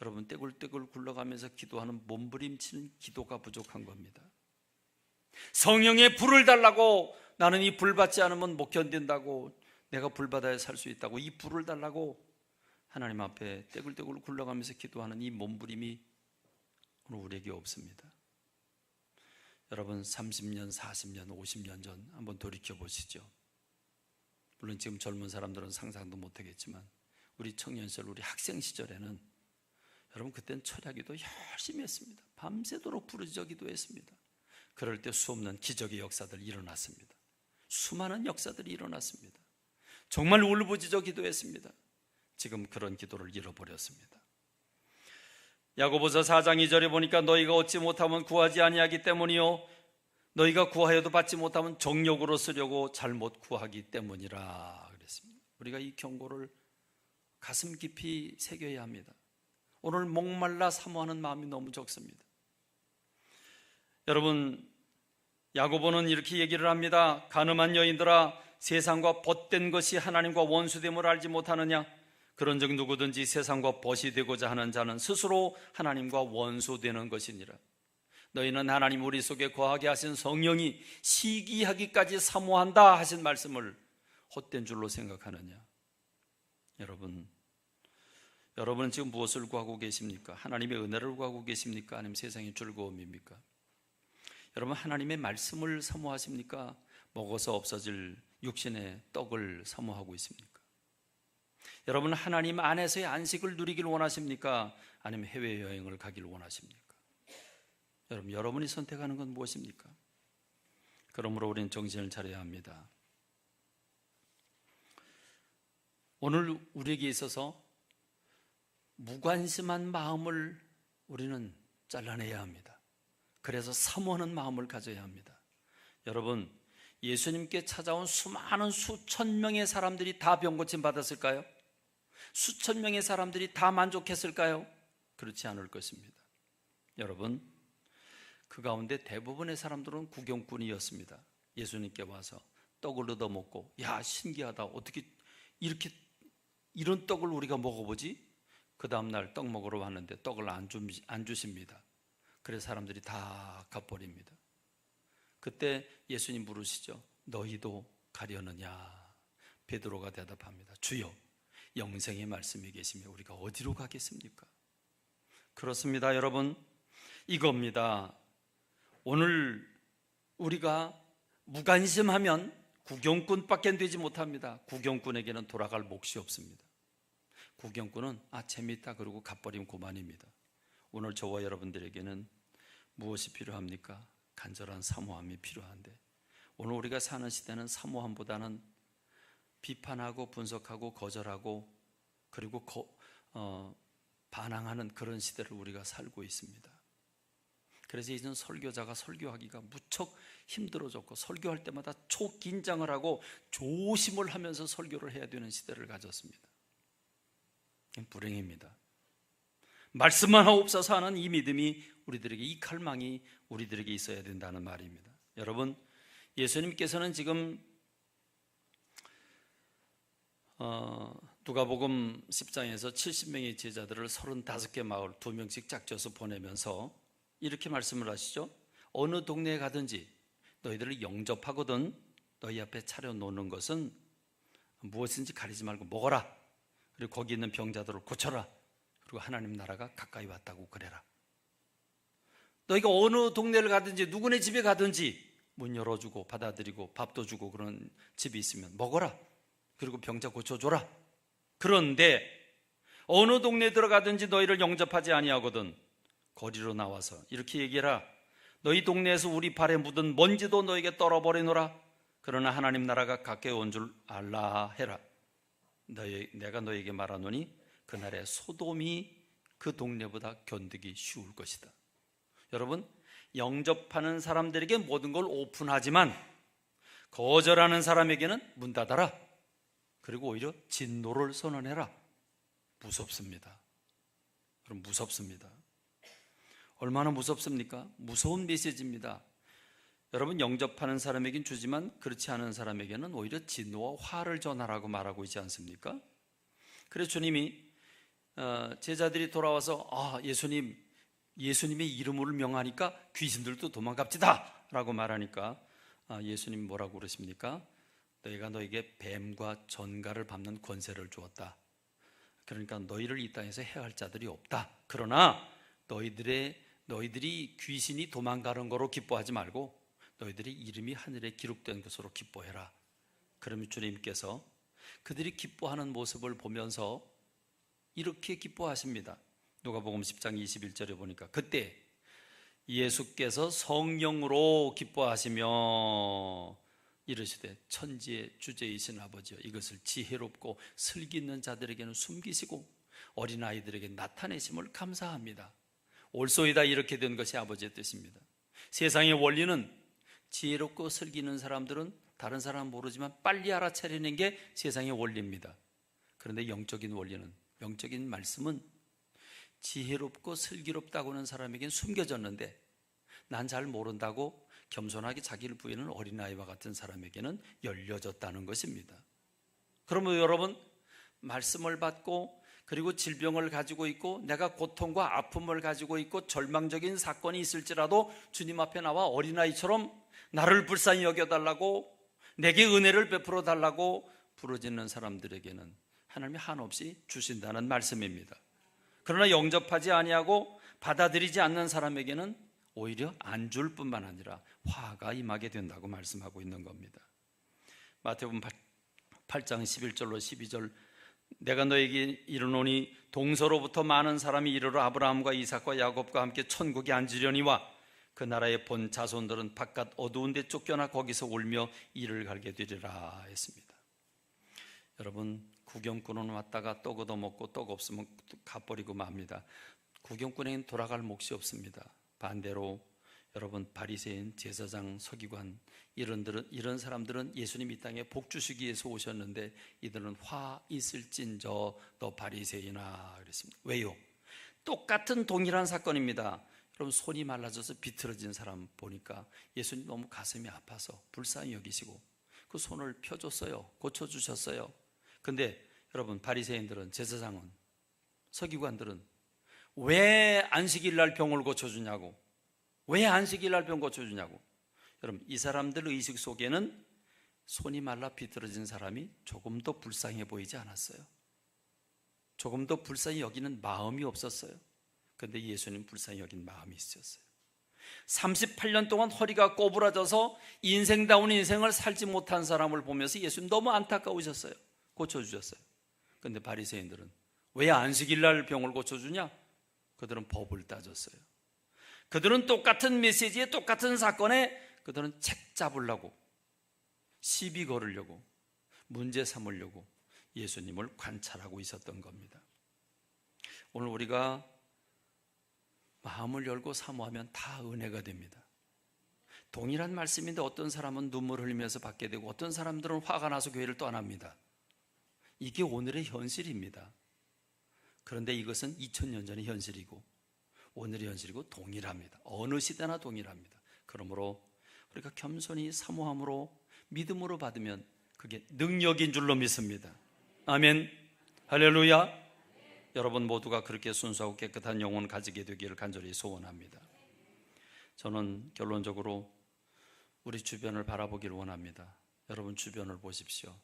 [SPEAKER 1] 여러분 떼굴떼굴 굴러가면서 기도하는 몸부림치는 기도가 부족한 겁니다. 성령의 불을 달라고, 나는 이 불 받지 않으면 못 견딘다고, 내가 불 받아야 살 수 있다고 이 불을 달라고 하나님 앞에 떼굴떼굴 굴러가면서 기도하는 이 몸부림이 오늘 우리에게 없습니다. 여러분 30년, 40년, 50년 전 한번 돌이켜 보시죠. 물론 지금 젊은 사람들은 상상도 못하겠지만 우리 청년 시절, 우리 학생 시절에는 여러분 그때는 철야기도 열심히 했습니다. 밤새도록 부르짖어 기도했습니다. 그럴 때 수없는 기적의 역사들이 일어났습니다. 수많은 역사들이 일어났습니다. 정말 울부짖어 기도했습니다. 지금 그런 기도를 잃어버렸습니다. 야고보서 4장 2절에 보니까 너희가 얻지 못하면 구하지 아니하기 때문이요 너희가 구하여도 받지 못하면 정욕으로 쓰려고 잘못 구하기 때문이라 그랬습니다. 우리가 이 경고를 가슴 깊이 새겨야 합니다. 오늘 목말라 사모하는 마음이 너무 적습니다. 여러분, 야고보는 이렇게 얘기를 합니다. 가늠한 여인들아, 세상과 벗된 것이 하나님과 원수됨을 알지 못하느냐? 그런즉 누구든지 세상과 벗이 되고자 하는 자는 스스로 하나님과 원수되는 것이니라. 너희는 하나님 우리 속에 거하게 하신 성령이 시기하기까지 사모한다 하신 말씀을 헛된 줄로 생각하느냐? 여러분은 지금 무엇을 구하고 계십니까? 하나님의 은혜를 구하고 계십니까? 아니면 세상의 즐거움입니까? 여러분 하나님의 말씀을 사모하십니까? 먹어서 없어질 육신의 떡을 사모하고 있습니까? 여러분 하나님 안에서의 안식을 누리길 원하십니까? 아니면 해외여행을 가길 원하십니까? 여러분이 선택하는 건 무엇입니까? 그러므로 우리는 정신을 차려야 합니다. 오늘 우리에게 있어서 무관심한 마음을 우리는 잘라내야 합니다. 그래서 사모하는 마음을 가져야 합니다. 여러분, 예수님께 찾아온 수많은 수천 명의 사람들이 다 병고침 받았을까요? 수천 명의 사람들이 다 만족했을까요? 그렇지 않을 것입니다. 여러분, 그 가운데 대부분의 사람들은 구경꾼이었습니다. 예수님께 와서 떡을 얻어먹고, 야 신기하다, 어떻게 이런 떡을 우리가 먹어보지? 그 다음날 떡 먹으러 왔는데 떡을 안 주십니다. 그래서 사람들이 다 가버립니다. 그때 예수님 부르시죠. 너희도 가려느냐? 베드로가 대답합니다. 주여, 영생의 말씀이 계시며 우리가 어디로 가겠습니까? 그렇습니다. 여러분, 이겁니다. 오늘 우리가 무관심하면 구경꾼밖에 되지 못합니다. 구경꾼에게는 돌아갈 몫이 없습니다. 구경꾼은 재밌다 그러고 가버리면 그만입니다. 오늘 저와 여러분들에게는 무엇이 필요합니까? 간절한 사모함이 필요한데, 오늘 우리가 사는 시대는 사모함보다는 비판하고 분석하고 거절하고 그리고 반항하는 그런 시대를 우리가 살고 있습니다. 그래서 이제는 설교자가 설교하기가 무척 힘들어졌고, 설교할 때마다 초긴장을 하고 조심을 하면서 설교를 해야 되는 시대를 가졌습니다. 불행입니다. 말씀만 하옵소서 하는 이 믿음이 우리들에게, 이 갈망이 우리들에게 있어야 된다는 말입니다. 여러분, 예수님께서는 지금 누가복음 10장에서 70명의 제자들을 35개 마을 2명씩 짝져서 보내면서 이렇게 말씀을 하시죠. 어느 동네에 가든지 너희들을 영접하거든 너희 앞에 차려놓는 것은 무엇인지 가리지 말고 먹어라. 그리고 거기 있는 병자들을 고쳐라. 그리고 하나님 나라가 가까이 왔다고 그래라. 너희가 어느 동네를 가든지 누구네 집에 가든지 문 열어주고 받아들이고 밥도 주고 그런 집이 있으면 먹어라. 그리고 병자 고쳐줘라. 그런데 어느 동네에 들어가든지 너희를 영접하지 아니하거든 거리로 나와서 이렇게 얘기해라. 너희 동네에서 우리 발에 묻은 먼지도 너에게 떨어버리노라. 그러나 하나님 나라가 가까이 온 줄 알라 해라. 내가 너에게 말하노니 그날에 소돔이 그 동네보다 견디기 쉬울 것이다. 여러분, 영접하는 사람들에게 모든 걸 오픈하지만 거절하는 사람에게는 문 닫아라. 그리고 오히려 진노를 선언해라. 무섭습니다. 그럼 무섭습니다. 얼마나 무섭습니까? 무서운 메시지입니다. 여러분, 영접하는 사람에겐 주지만 그렇지 않은 사람에게는 오히려 진노와 화를 전하라고 말하고 있지 않습니까? 그래서 주님이 제자들이 돌아와서 예수님의 이름을 명하니까 귀신들도 도망갑시다 라고 말하니까 예수님이 뭐라고 그러십니까? 너희가 너에게 뱀과 전갈을 밟는 권세를 주었다. 그러니까 너희를 이 땅에서 해할 자들이 없다. 그러나 너희들이 귀신이 도망가는 거로 기뻐하지 말고 너희들의 이름이 하늘에 기록된 것으로 기뻐해라. 그러면 주님께서 그들이 기뻐하는 모습을 보면서 이렇게 기뻐하십니다. 누가복음 10장 21절에 보니까 그때 예수께서 성령으로 기뻐하시며 이르시되 천지의 주제이신 아버지여 이것을 지혜롭고 슬기 있는 자들에게는 숨기시고 어린아이들에게 나타내심을 감사합니다. 옳소이다. 이렇게 된 것이 아버지의 뜻입니다. 세상의 원리는 지혜롭고 슬기 있는 사람들은 다른 사람은 모르지만 빨리 알아차리는 게 세상의 원리입니다. 그런데 영적인 원리는, 영적인 말씀은 지혜롭고 슬기롭다고 하는 사람에겐 숨겨졌는데 난 잘 모른다고 겸손하게 자기를 부인하는 어린아이와 같은 사람에게는 열려졌다는 것입니다. 그러면 여러분, 말씀을 받고 그리고 질병을 가지고 있고 내가 고통과 아픔을 가지고 있고 절망적인 사건이 있을지라도 주님 앞에 나와 어린아이처럼 나를 불쌍히 여겨달라고, 내게 은혜를 베풀어 달라고 부르짖는 사람들에게는 하나님이 한없이 주신다는 말씀입니다. 그러나 영접하지 아니하고 받아들이지 않는 사람에게는 오히려 안 줄 뿐만 아니라 화가 임하게 된다고 말씀하고 있는 겁니다. 마태복음 8장 11절로 12절 내가 너에게 이르노니 동서로부터 많은 사람이 이르러 아브라함과 이삭과 야곱과 함께 천국에 앉으려니와 그 나라의 본 자손들은 바깥 어두운 데 쫓겨나 거기서 울며 이를 갈게 되리라 했습니다. 여러분, 구경꾼은 왔다가 떡 얻어먹고 떡 없으면 가버리고 맙니다. 구경꾼에겐 돌아갈 몫이 없습니다. 반대로 여러분, 바리새인, 제사장, 서기관 이런 사람들은 예수님 이 땅에 복 주시기 위해서 오셨는데 이들은 화 있을진저 너 바리새인아 그랬습니다. 왜요? 똑같은 동일한 사건입니다. 여러분, 손이 말라져서 비틀어진 사람 보니까 예수님 너무 가슴이 아파서 불쌍히 여기시고 그 손을 펴줬어요. 고쳐주셨어요. 근데 여러분, 바리새인들은, 제사장은, 서기관들은 왜 안식일날 병을 고쳐주냐고, 왜 안식일날 병 고쳐주냐고. 여러분, 이 사람들 의식 속에는 손이 말라 비틀어진 사람이 조금 더 불쌍해 보이지 않았어요. 조금 더 불쌍히 여기는 마음이 없었어요. 그런데 예수님 불쌍히 여긴 마음이 있었어요. 38년 동안 허리가 꼬부라져서 인생다운 인생을 살지 못한 사람을 보면서 예수님 너무 안타까우셨어요. 고쳐주셨어요. 그런데 바리새인들은 왜 안식일날 병을 고쳐주냐? 그들은 법을 따졌어요. 그들은 똑같은 메시지에 똑같은 사건에 그들은 책 잡으려고, 시비 걸으려고, 문제 삼으려고 예수님을 관찰하고 있었던 겁니다. 오늘 우리가 마음을 열고 사모하면 다 은혜가 됩니다. 동일한 말씀인데 어떤 사람은 눈물 흘리면서 받게 되고 어떤 사람들은 화가 나서 교회를 떠납니다. 이게 오늘의 현실입니다. 그런데 이것은 2000년 전의 현실이고 오늘의 현실이고 동일합니다. 어느 시대나 동일합니다. 그러므로 우리가 겸손히 사모함으로 믿음으로 받으면 그게 능력인 줄로 믿습니다. 아멘. 할렐루야. 여러분 모두가 그렇게 순수하고 깨끗한 영혼 가지게 되기를 간절히 소원합니다. 저는 결론적으로 우리 주변을 바라보기를 원합니다. 여러분 주변을 보십시오.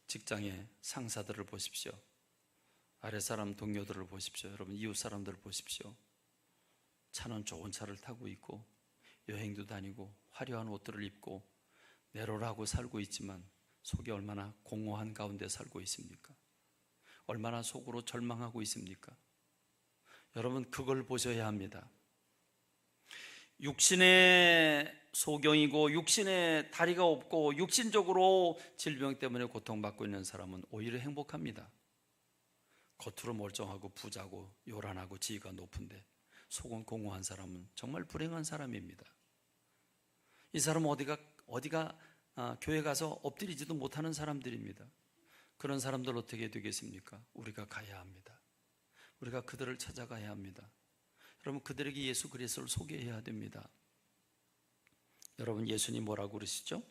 [SPEAKER 1] 직장의 상사들을 보십시오. 아랫사람 동료들을 보십시오. 여러분 이웃 사람들을 보십시오. 차는 좋은 차를 타고 있고 여행도 다니고 화려한 옷들을 입고 내로라고 살고 있지만 속이 얼마나 공허한 가운데 살고 있습니까? 얼마나 속으로 절망하고 있습니까? 여러분 그걸 보셔야 합니다. 육신의 소경이고 육신의 다리가 없고 육신적으로 질병 때문에 고통받고 있는 사람은 오히려 행복합니다. 겉으로 멀쩡하고 부자고 요란하고 지위가 높은데 속은 공허한 사람은 정말 불행한 사람입니다. 이 사람은 어디가 교회 가서 엎드리지도 못하는 사람들입니다. 그런 사람들 어떻게 되겠습니까? 우리가 가야 합니다. 우리가 그들을 찾아가야 합니다. 여러분, 그들에게 예수 그리스도를 소개해야 됩니다. 여러분, 예수님 뭐라고 그러시죠?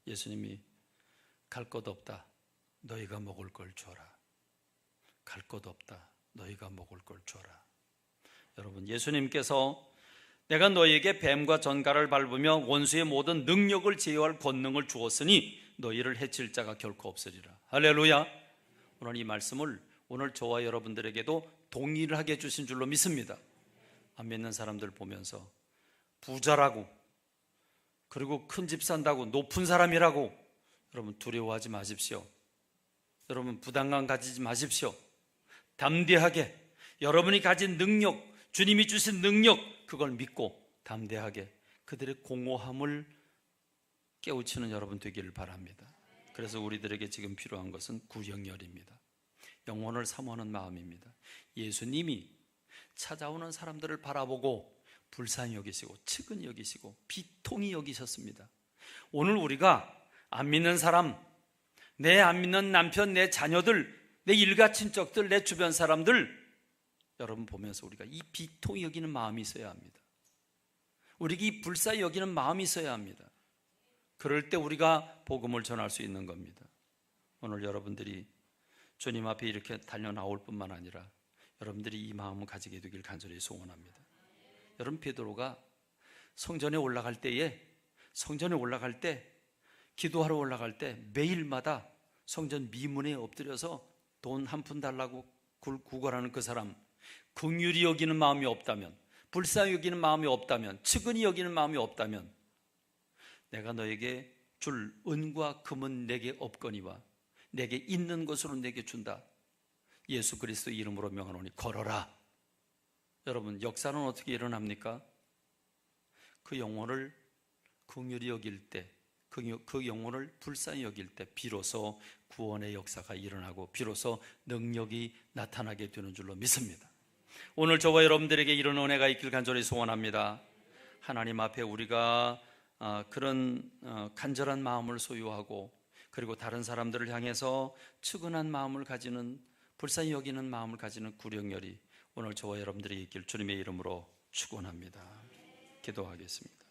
[SPEAKER 1] 예수님이 갈 것 없다, 너희가 먹을 걸 줘라. 갈 것 없다, 너희가 먹을 걸 줘라. 여러분, 예수님께서 내가 너희에게 뱀과 전갈을 밟으며 원수의 모든 능력을 제어할 권능을 주었으니 너희를 해칠 자가 결코 없으리라. 할렐루야. 오늘 이 말씀을 오늘 저와 여러분들에게도 동일하게 주신 줄로 믿습니다. 안 믿는 사람들 보면서 부자라고, 그리고 큰 집 산다고, 높은 사람이라고 여러분 두려워하지 마십시오. 여러분 부담감 가지지 마십시오. 담대하게 여러분이 가진 능력, 주님이 주신 능력, 그걸 믿고 담대하게 그들의 공허함을 깨우치는 여러분 되기를 바랍니다. 그래서 우리들에게 지금 필요한 것은 구령열입니다. 영혼을 사모하는 마음입니다. 예수님이 찾아오는 사람들을 바라보고 불쌍히 여기시고 측은히 여기시고 비통히 여기셨습니다. 오늘 우리가 안 믿는 사람, 내 안 믿는 남편, 내 자녀들, 내 일가 친척들, 내 주변 사람들 여러분 보면서 우리가 이 비통히 여기는 마음이 있어야 합니다. 우리가 이 불쌍히 여기는 마음이 있어야 합니다. 그럴 때 우리가 복음을 전할 수 있는 겁니다. 오늘 여러분들이 주님 앞에 이렇게 달려 나올 뿐만 아니라 여러분들이 이 마음을 가지게 되길 간절히 소원합니다. 여러분, 베드로가 성전에 올라갈 때 기도하러 올라갈 때 매일마다 성전 미문에 엎드려서 돈 한 푼 달라고 구걸하는 그 사람, 긍휼히 여기는 마음이 없다면, 불쌍히 여기는 마음이 없다면, 측은히 여기는 마음이 없다면 내가 너에게 줄 은과 금은 내게 없거니와 내게 있는 것으로 내게 준다. 예수 그리스도 이름으로 명하노니 걸어라. 여러분, 역사는 어떻게 일어납니까? 그 영혼을 긍휼히 여길 때, 그 영혼을 불쌍히 여길 때 비로소 구원의 역사가 일어나고 비로소 능력이 나타나게 되는 줄로 믿습니다. 오늘 저와 여러분들에게 이런 은혜가 있길 간절히 소원합니다. 하나님 앞에 우리가 그런 간절한 마음을 소유하고 그리고 다른 사람들을 향해서 측은한 마음을 가지는, 불쌍히 여기는 마음을 가지는 구령열이 오늘 저와 여러분들이 있길 주님의 이름으로 축원합니다. 기도하겠습니다.